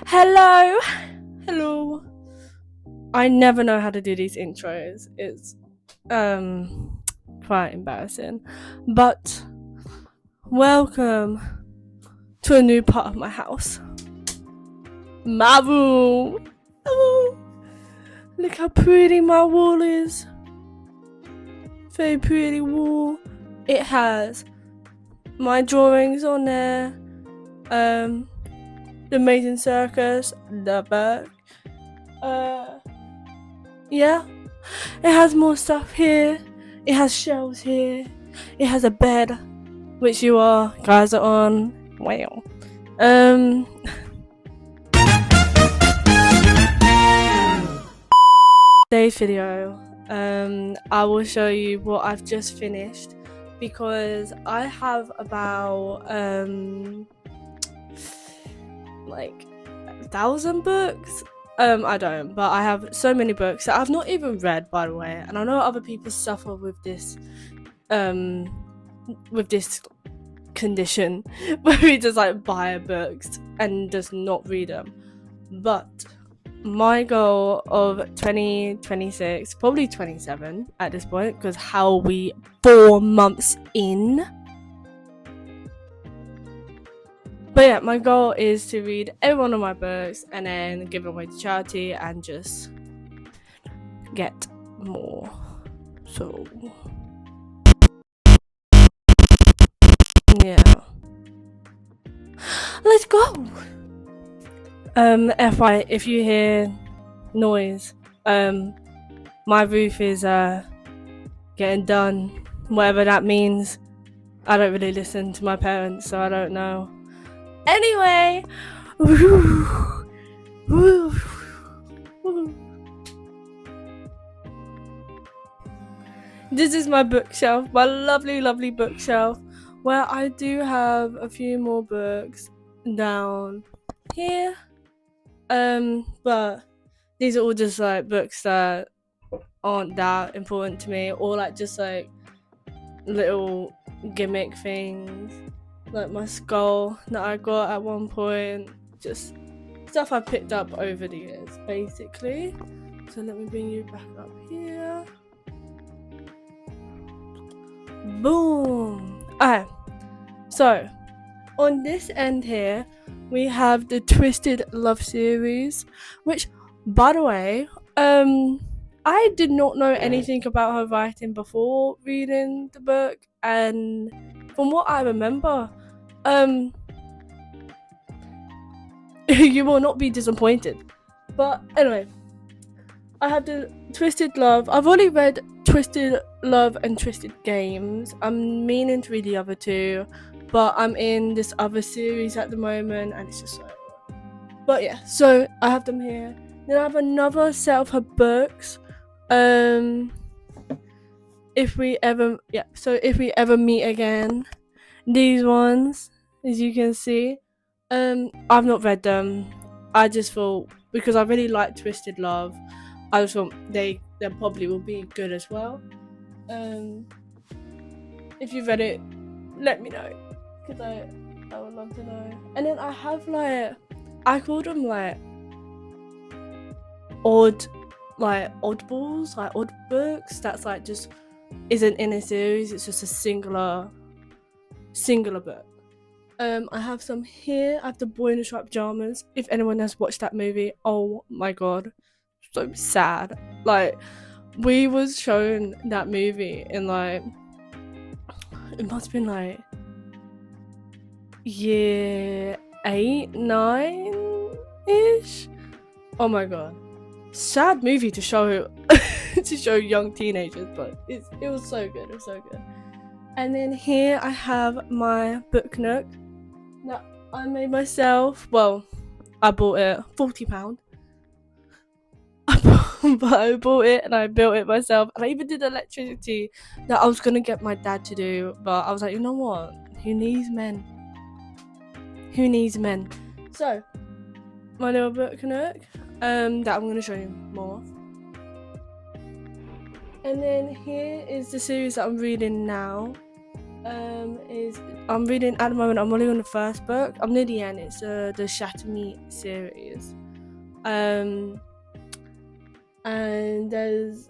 Hello, hello. I never know how to do these intros. It's quite embarrassing, but welcome to a new part of my house, my room. Oh, look how pretty my wall is. Very pretty wall. It has my drawings on there. The Amazing Circus, the book. Yeah. It has more stuff here. It has shelves here. It has a bed, which you are guys are on. Wow. Um. Today's video, I will show you what I've just finished because I have about like 1,000 books. I don't, but I have so many books that I've not even read, by the way. And I know other people suffer with this condition where we just like buy books and just not read them. But my goal of 2026, probably 27 at this point, because how are we 4 months in? But yeah, my goal is to read every one of my books and then give it away to charity and just get more. So yeah, let's go. If you hear noise, my roof is getting done, whatever that means. I don't really listen to my parents, so I don't know. Anyway, this is my bookshelf, my lovely, lovely bookshelf, where I do have a few more books down here. But these are all just like books that aren't that important to me, or like just like little gimmick things, like my skull that I got at one point, just stuff I picked up over the years, basically. So let me bring you back up here. Boom. Okay, so on this end here we have the Twisted Love series, which, by the way, I did not know anything about her writing before reading the book, and from what I remember, you will not be disappointed. But anyway, I have the Twisted Love. I've already read Twisted Love and Twisted Games. I'm meaning to read the other two, but I'm in this other series at the moment, and it's just so. But yeah, so I have them here. Then I have another set of her books. If we ever meet again, these ones, as you can see, I've not read them. I just thought, because I really like Twisted Love, I just thought they probably will be good as well. If you've read it, let me know, because I would love to know. And then I have like, I called them like oddballs, like odd books that's like just isn't in a series, it's just a singular book. I have some here. I have The Boy in the Striped Pajamas. If anyone has watched that movie, oh my god, so sad. Like, we was shown that movie in like, it must have been like year 8, 9 ish. Oh my god, sad movie to show to show young teenagers, but it was so good. It was so good. And then here I have my book nook that I made myself. Well, I bought it £40. But I bought it and I built it myself, and I even did electricity that I was gonna get my dad to do, but I was like, you know what? Who needs men? Who needs men? So, my little book nook, that I'm gonna show you more of. And then here is the series that I'm reading now. is I'm reading at the moment. I'm only on the first book. I'm near the end. It's the Shatter Me series. And there's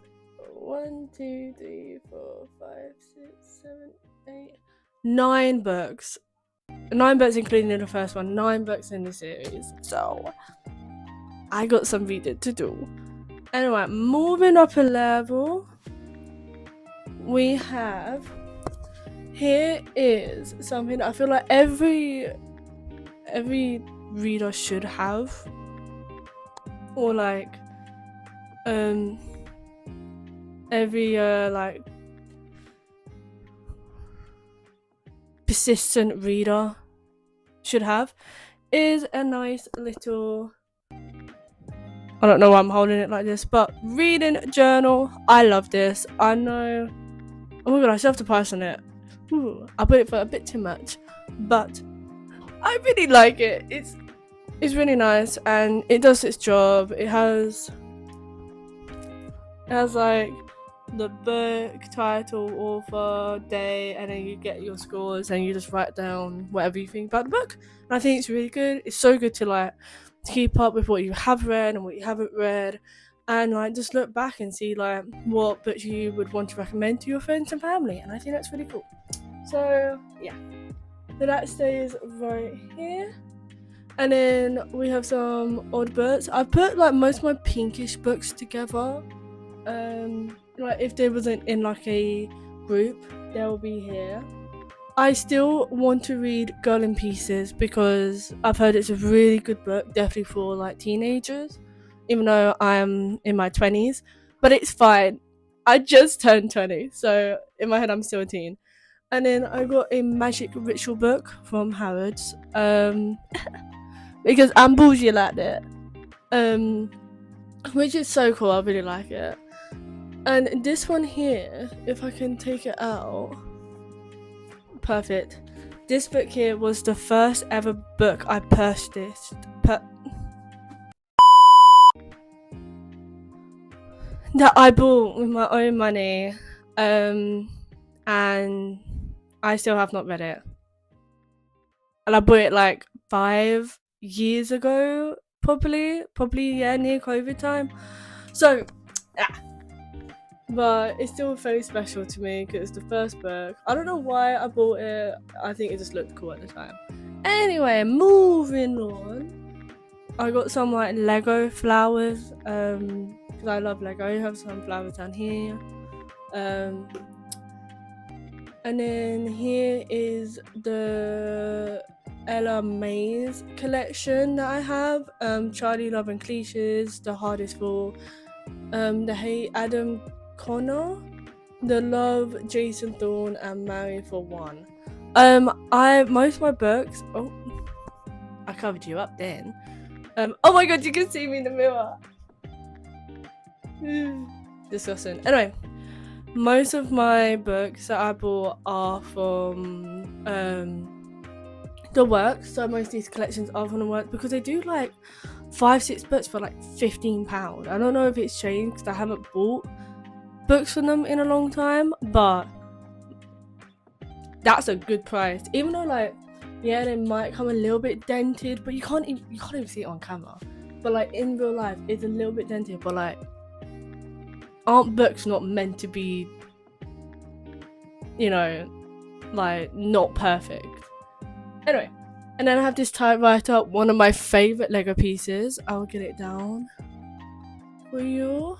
1, 2, 3, 4, 5, 6, 7, 8, 9 books. 9 books, including the first one. 9 books in the series. So I got some reading to do. Anyway, moving up a level, we have. Here is something that I feel like every reader should have, or like every like persistent reader should have, is a nice little, I don't know why I'm holding it like this, but reading journal. I love this. I know, oh my god, I still have to pass on it. I put it for a bit too much, but I really like it. It's really nice and it does its job. It has like the book, title, author, day, and then you get your scores and you just write down whatever you think about the book. And I think it's really good. It's so good to like keep up with what you have read and what you haven't read, and like just look back and see like what books you would want to recommend to your friends and family. And I think that's really cool. So yeah, so that stays right here. And then we have some odd books. I put like most of my pinkish books together. Like if they wasn't in like a group, they'll be here. I still want to read Girl in Pieces because I've heard it's a really good book, definitely for like teenagers, even though I'm in my 20s. But it's fine. I just turned 20, so in my head I'm still a teen. And then I got a magic ritual book from Harrods, because I'm bougie like that, which is so cool. I really like it. And this one here, if I can take it out, perfect. This book here was the first ever book I purchased. That I bought with my own money, and I still have not read it. And I bought it like 5 years ago, probably yeah, near COVID time. So, yeah. But it's still very special to me because it's the first book. I don't know why I bought it. I think it just looked cool at the time. Anyway, moving on. I got some like Lego flowers, because I love Lego. I have some flowers down here. And then here is the Ella Mays collection that I have. Charlie Love and Cliches, The Hardest Fall, the Hey Adam Connor, The Love, Jason Thorne, and Marry for One. Most of my books. Oh, I covered you up then. Oh my god, you can see me in the mirror. Disgusting. Anyway, most of my books that I bought are from the Works. So most of these collections are from the Works because they do like 5-6 books for like £15. I don't know if it's changed because I haven't bought books from them in a long time, but that's a good price. Even though like, yeah, they might come a little bit dented, but you can't even see it on camera. But like in real life, it's a little bit dented. But like, aren't books not meant to be, you know, like not perfect? Anyway, and then I have this typewriter, one of my favorite Lego pieces. I'll get it down for you.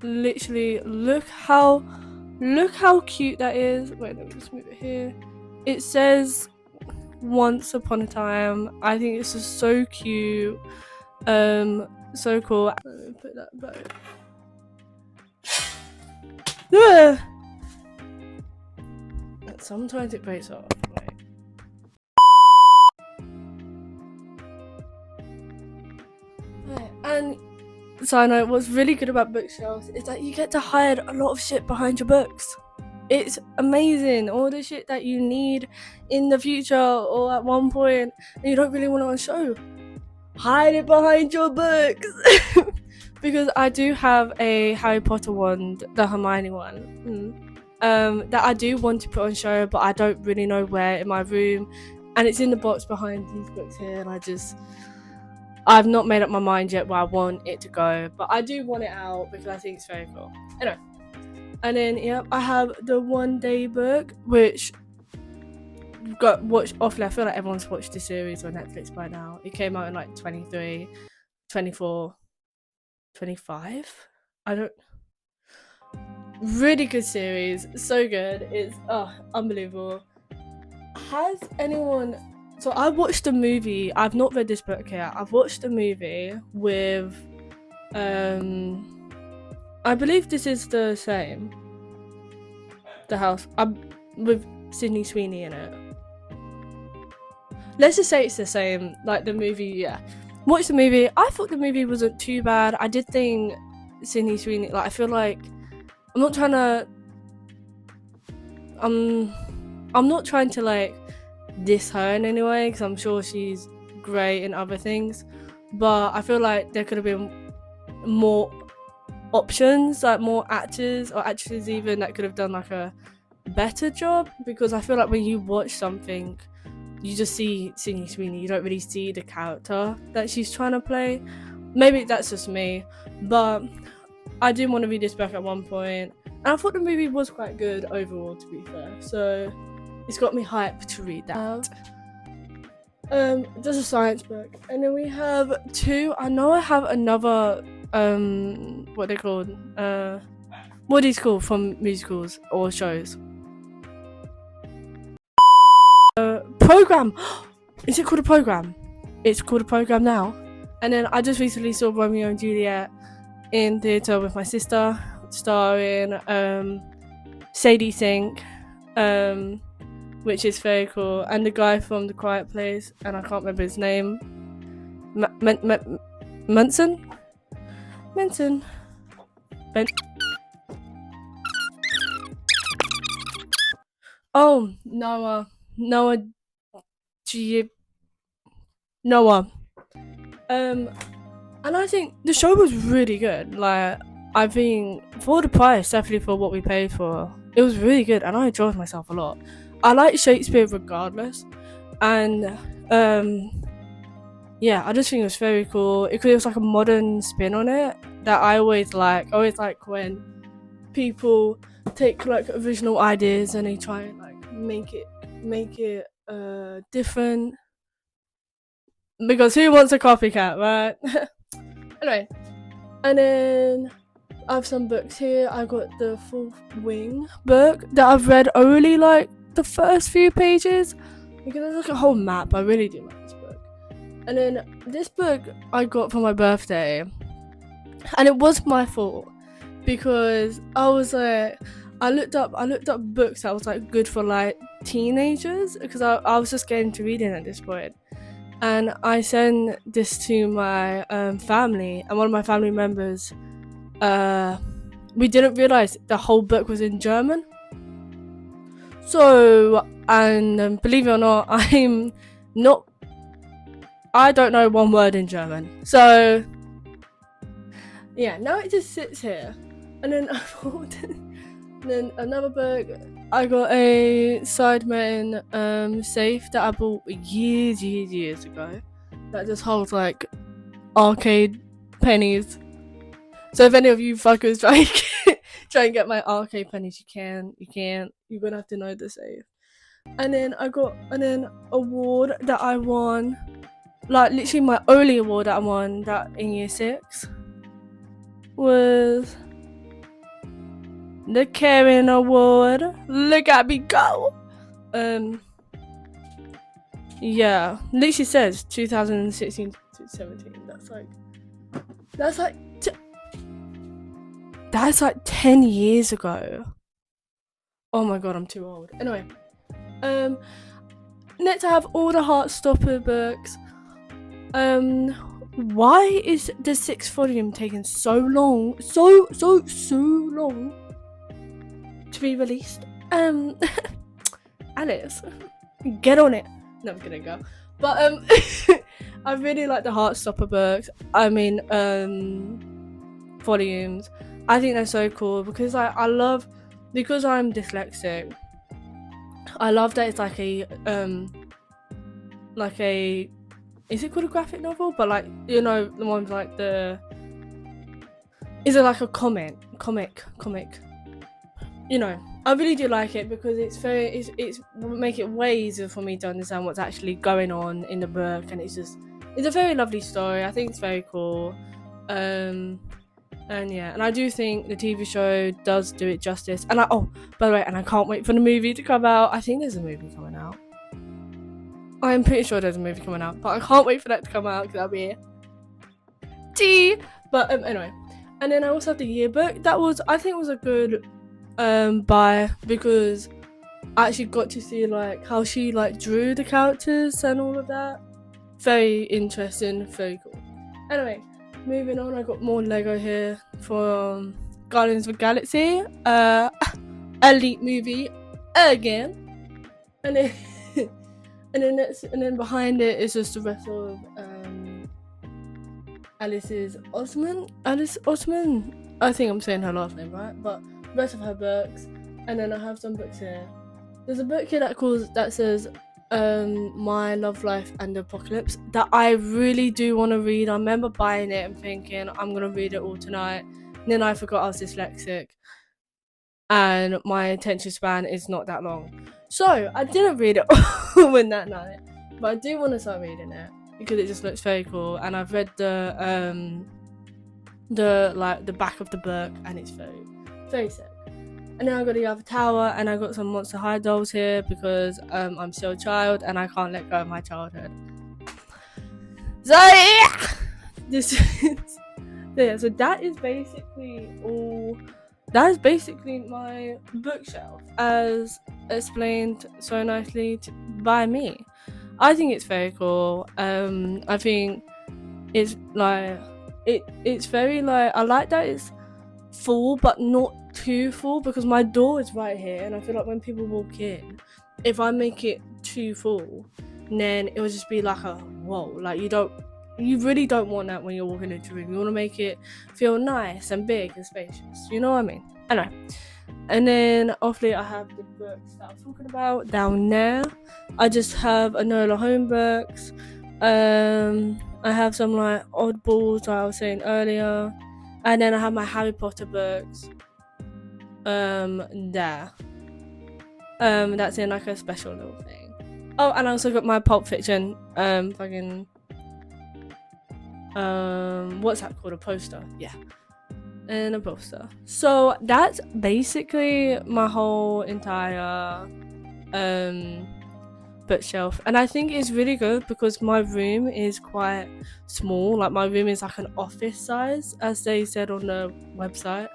Literally, look how cute that is. Wait, let me just move it here. It says Once Upon a Time. I think it's just so cute. So cool. Let me put that back. Sometimes it breaks off. Right. And side note, what's really good about bookshelves is that you get to hide a lot of shit behind your books. It's amazing. All the shit that you need in the future or at one point and you don't really want to show, hide it behind your books. Because I do have a Harry Potter wand, the Hermione one, that I do want to put on show, but I don't really know where in my room, and it's in the box behind these books here, and I've not made up my mind yet where I want it to go, but I do want it out because I think it's very cool. Anyway, and then I have the One Day book, which got watched awfully. I feel like everyone's watched the series on Netflix by now. It came out in like 23, 24, 25. I don't. Really good series, so good. It's unbelievable. Has anyone? So I watched a movie. I've not read this book yet. I've watched a movie with, I believe this is the same. The House. With Sydney Sweeney in it. Let's just say it's the same. Like the movie, yeah. Watched the movie. I thought the movie wasn't too bad. I did think Sydney Sweeney. Like I feel like I'm not trying to. I'm not trying to like diss her in any way because I'm sure she's great in other things, but I feel like there could have been more options, like more actors or actresses even that could have done like a better job, because I feel like when you watch something you just see Sydney Sweeney, you don't really see the character that she's trying to play. Maybe that's just me, but I did want to read this book at one point, and I thought the movie was quite good overall, to be fair, so it's got me hyped to read that. There's a science book, and then we have two. I know I have another what they're called, what is called from musicals or shows. Program. Is it called a program? It's called a program now. And then I just recently saw Romeo and Juliet in theatre with my sister, starring Sadie Sink, which is very cool, and the guy from The Quiet Place, and I can't remember his name. Manson. Oh, Noah. And I think the show was really good. Like, I think for the price, definitely for what we paid for, it was really good, and I enjoyed myself a lot. I like Shakespeare regardless, and yeah, I just think it was very cool. It was like a modern spin on it that I always like. I always like when people take like original ideas and they try and like make it different, because who wants a copycat, right? Anyway, and then I have some books here. I got the Fourth Wing book that I've read only like the first few pages, because there's like a whole map. I really do like this book. And then this book I got for my birthday, and it was my fault, because I was like, I looked up books that was like good for like teenagers, because I was just getting to reading at this point, and I sent this to my family, and one of my family members, we didn't realize the whole book was in German. So, and believe it or not, I don't know one word in German. So yeah, now it just sits here. And then then another book, I got a Sidemen safe that I bought years ago, that just holds like arcade pennies. So if any of you fuckers try and get my arcade pennies, you can't. You're gonna have to know the safe. And then I got an award that I won, like literally my only award that I won that in year 6 was the Karen Award. Look at me go. Yeah, literally says 2016 to 17. That's like 10 years ago. Oh my god, I'm too old. Anyway, next I have all the Heartstopper books. Why is the 6th volume taking so long? So long to be released? Alice, get on it. No, I'm gonna go. But I really like the Heartstopper books. I mean, volumes. I think they're so cool, because I love because I'm dyslexic, I love that it's like a is it called a graphic novel? But like, you know, the ones like the is it like a comic? You know, I really do like it because it's make it way easier for me to understand what's actually going on in the book, and it's a very lovely story. I think it's very cool. And yeah, and I do think the TV show does do it justice. And by the way, and I can't wait for the movie to come out. I think there's a movie coming out. I'm pretty sure there's a movie coming out, but I can't wait for that to come out because that'll be tea. But anyway, and then I also have the yearbook. I think was a good buy because I actually got to see like how she like drew the characters and all of that. Very interesting, very cool. Anyway, moving on, I got more Lego here from Guardians of the Galaxy, elite movie again, and then and then behind it is just the rest of Alice Osman. I think I'm saying her last name right, but the rest of her books, and then I have some books here. There's a book here that says My Love Life and Apocalypse that I really do want to read. I remember buying it and thinking I'm gonna read it all tonight, and then I forgot I was dyslexic and my attention span is not that long, so I didn't read it all in that night. But I do want to start reading it because it just looks very cool, and I've read the back of the book, and it's very, very sick. And then I got the other tower, and I got some Monster High dolls here because I'm still a child and I can't let go of my childhood. So yeah, this is yeah. So that is basically all. That is basically my bookshelf, as explained so nicely by me. I think it's very cool. I think it's like it's very like I like that it's full but not too full because my door is right here, and I feel like when people walk in, if I make it too full, then it will just be like a whoa. Like you really don't want that when you're walking into a room. You want to make it feel nice and big and spacious. You know what I mean? I know. And then obviously I have the books that I'm talking about down there. I just have Enola Home books. I have some like oddballs that I was saying earlier. And then I have my Harry Potter books. There. That's in like a special little thing. Oh, and I also got my Pulp Fiction fucking what's that called? A poster. Yeah. And a poster. So that's basically my whole entire bookshelf, and I think it's really good because my room is quite small. Like my room is like an office size, as they said on the website.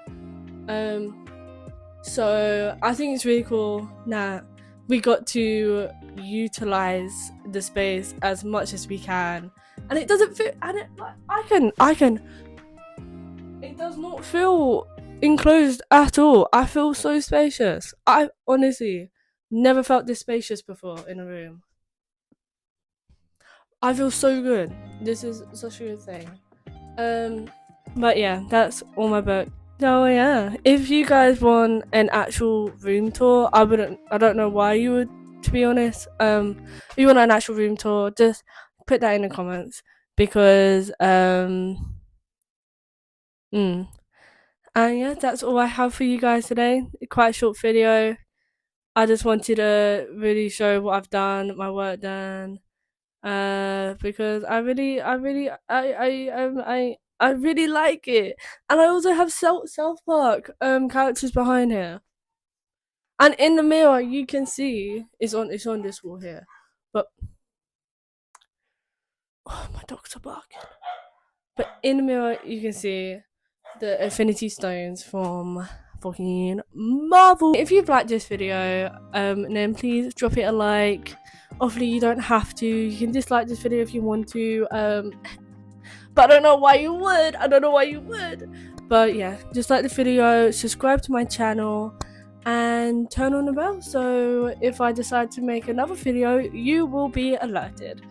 So I think it's really cool that we got to utilize the space as much as we can, and it doesn't feel, and it like I can it does not feel enclosed at all. I feel so spacious. I honestly never felt this spacious before in a room. I feel so good. This is such a good thing. But yeah, that's all my book. Oh yeah, if you guys want an actual room tour, I don't know why you would, to be honest. If you want an actual room tour, just put that in the comments because and yeah, that's all I have for you guys today. Quite a short video. I just wanted to really show what I've done, my work done, because I really like it, and I also have South Park characters behind here, and in the mirror you can see it's on this wall here, but oh, my dogs are barking. But in the mirror you can see the Infinity Stones from fucking Marvel. If you've liked this video, then please drop it a like. Obviously, you don't have to. You can dislike this video if you want to. But I don't know why you would. But yeah, just like the video, subscribe to my channel, and turn on the bell. So if I decide to make another video, you will be alerted.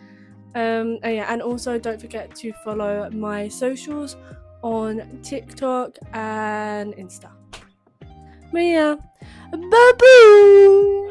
And yeah, and also don't forget to follow my socials on TikTok and Insta. But yeah, bye bye.